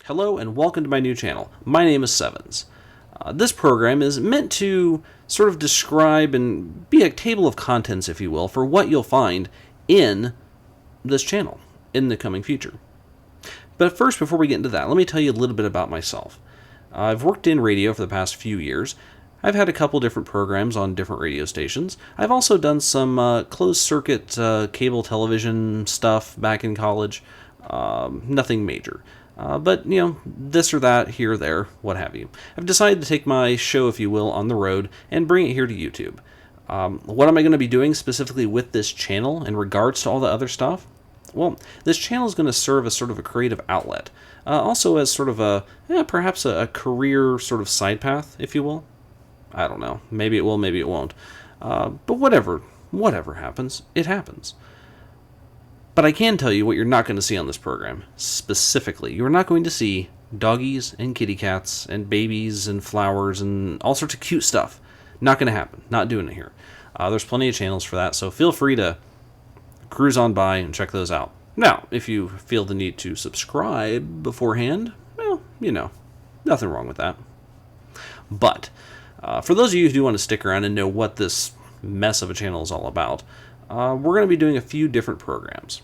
Hello and welcome to my new channel. My name is Psevins. This program is meant to sort of describe and be a table of contents, if you will, for what you'll find in this channel in the coming future. But first, before we get into that, let me tell you a little bit about myself. I've worked in radio for the past few years. I've had a couple different programs on different radio stations. I've also done some closed-circuit cable television stuff back in college. Nothing major. But, this or that, here or there, what have you. I've decided to take my show, if you will, on the road and bring it here to YouTube. What am I going to be doing specifically with this channel in regards to all the other stuff? Well, this channel is going to serve as sort of a creative outlet. Also as sort of perhaps a career sort of side path, if you will. I don't know. Maybe it will, maybe it won't. But whatever happens, it happens. But I can tell you what you're not going to see on this program. Specifically, you're not going to see doggies and kitty cats and babies and flowers and all sorts of cute stuff. Not going to happen. Not doing it here. There's plenty of channels for that, so feel free to cruise on by and check those out. Now, if you feel the need to subscribe beforehand, well, nothing wrong with that. But for those of you who do want to stick around and know what this mess of a channel is all about, we're going to be doing a few different programs.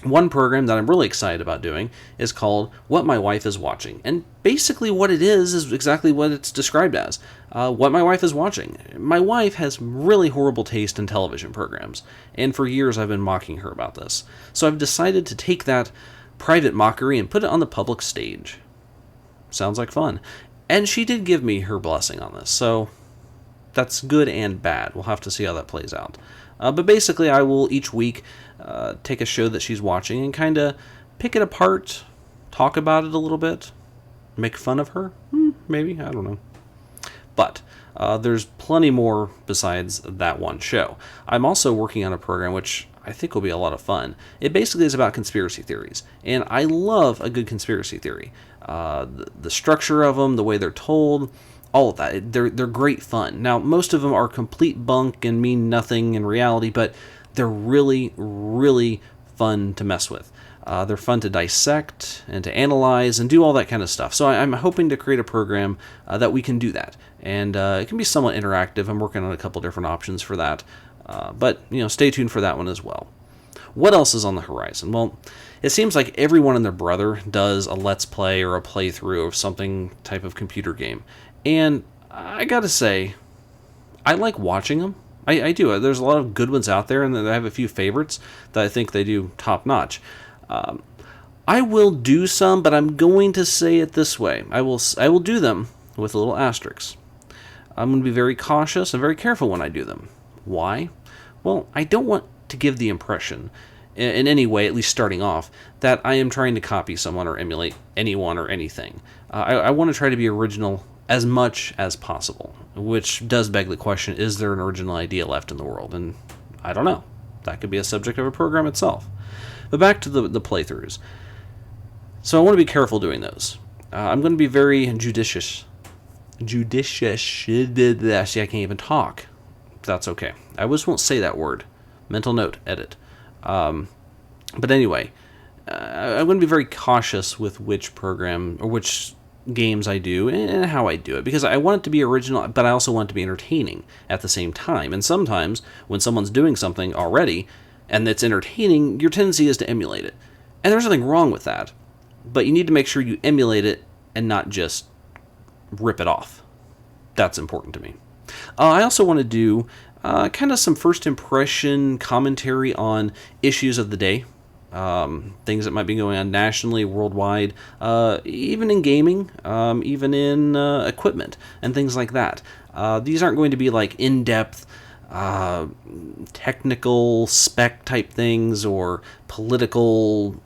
One program that I'm really excited about doing is called What My Wife Is Watching. And basically what it is exactly what it's described as. What my wife is watching. My wife has really horrible taste in television programs. And for years I've been mocking her about this. So I've decided to take that private mockery and put it on the public stage. Sounds like fun. And she did give me her blessing on this. So that's good and bad. We'll have to see how that plays out. But basically, I will each week take a show that she's watching and kind of pick it apart, talk about it a little bit, make fun of her, maybe, I don't know. But there's plenty more besides that one show. I'm also working on a program which I think will be a lot of fun. It basically is about conspiracy theories, and I love a good conspiracy theory. The structure of them, the way they're told, all of that. They're great fun. Now, most of them are complete bunk and mean nothing in reality, but they're really, really fun to mess with. They're fun to dissect and to analyze and do all that kind of stuff. So I'm hoping to create a program that we can do that. And it can be somewhat interactive. I'm working on a couple different options for that. But, stay tuned for that one as well. What else is on the horizon? Well, it seems like everyone and their brother does a Let's Play or a playthrough of something type of computer game. And I gotta say, I like watching them. I do. There's a lot of good ones out there, and I have a few favorites that I think they do top-notch. I will do some, but I'm going to say it this way. I will do them with a little asterisk. I'm going to be very cautious and very careful when I do them. Why? Well, I don't want to give the impression, in any way, at least starting off, that I am trying to copy someone or emulate anyone or anything. I want to try to be original as much as possible, which does beg the question, is there an original idea left in the world? And I don't know. That could be a subject of a program itself. But back to the playthroughs. So I want to be careful doing those. I'm going to be very judicious. See, I can't even talk. That's okay. I just won't say that word. Mental note, edit. But anyway, I'm going to be very cautious with which program or which games I do and how I do it, because I want it to be original, but I also want it to be entertaining at the same time. And sometimes when someone's doing something already and it's entertaining, your tendency is to emulate it. And there's nothing wrong with that, but you need to make sure you emulate it and not just rip it off. That's important to me. I also want to do kind of some first impression commentary on issues of the day. Things that might be going on nationally, worldwide, even in gaming, even in equipment, and things like that. These aren't going to be like in-depth, technical spec type things or political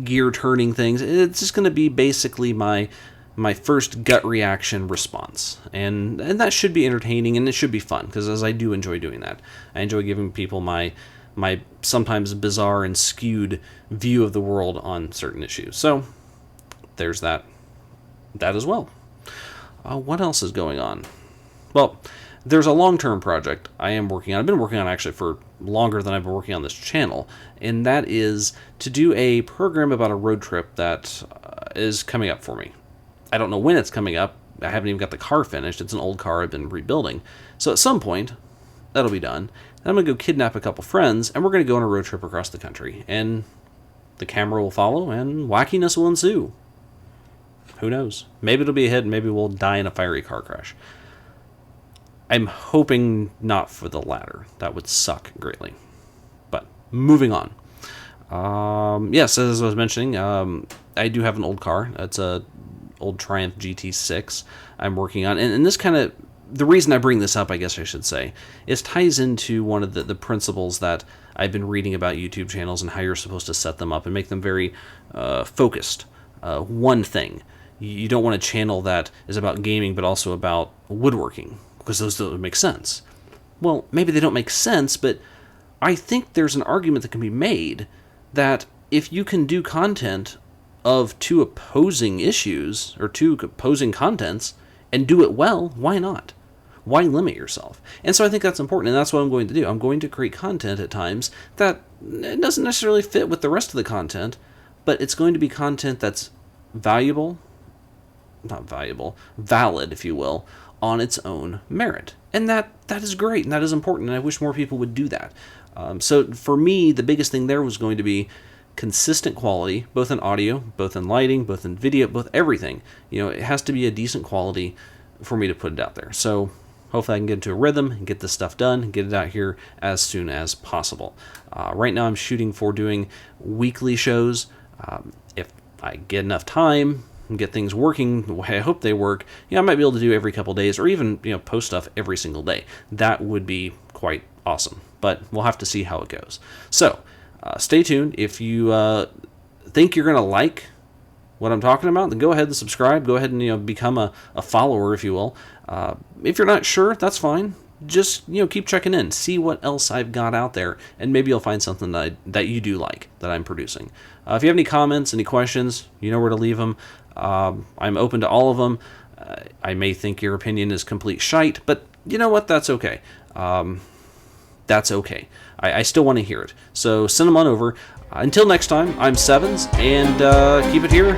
gear-turning things. It's just going to be basically my first gut reaction response. And that should be entertaining, and it should be fun, because as I do enjoy doing that. I enjoy giving people my sometimes bizarre and skewed view of the world on certain issues. So there's that as well. What else is going on? Well, there's a long-term project I am working on. I've been working on it actually for longer than I've been working on this channel, and that is to do a program about a road trip that is coming up for me. I don't know when it's coming up. I haven't even got the car finished. It's an old car I've been rebuilding. So at some point, that'll be done. And I'm going to go kidnap a couple friends, and we're going to go on a road trip across the country. And the camera will follow, and wackiness will ensue. Who knows? Maybe it'll be a hit, and maybe we'll die in a fiery car crash. I'm hoping not for the latter. That would suck greatly. But moving on. Yes, as I was mentioning, I do have an old car. It's a old Triumph GT6 I'm working on. And this kind of, the reason I bring this up, I guess I should say, is ties into one of the principles that I've been reading about YouTube channels and how you're supposed to set them up and make them very focused. One thing. You don't want a channel that is about gaming but also about woodworking, because those don't make sense. Well, maybe they don't make sense, but I think there's an argument that can be made that if you can do content of two opposing issues or two opposing contents and do it well, why not? Why limit yourself? And so I think that's important, and that's what I'm going to do. I'm going to create content at times that doesn't necessarily fit with the rest of the content, but it's going to be content that's valid, if you will, on its own merit. And that is great, and that is important, and I wish more people would do that. So for me, the biggest thing there was going to be consistent quality, both in audio, both in lighting, both in video, both everything. It has to be a decent quality for me to put it out there. So hopefully I can get into a rhythm and get this stuff done and get it out here as soon as possible. Right now I'm shooting for doing weekly shows. If I get enough time and get things working the way I hope they work, I might be able to do every couple days, or even post stuff every single day. That would be quite awesome, but we'll have to see how it goes. So stay tuned. If you think you're going to like what I'm talking about, then go ahead and subscribe. Go ahead and become a follower, if you will. If you're not sure, that's fine. Just keep checking in, see what else I've got out there, and maybe you'll find something that you do like that I'm producing. If you have any comments, any questions, you know where to leave them. I'm open to all of them. I may think your opinion is complete shite, but you know what? That's okay. That's okay. I still want to hear it. So send them on over. Until next time, I'm Psevins, and keep it here.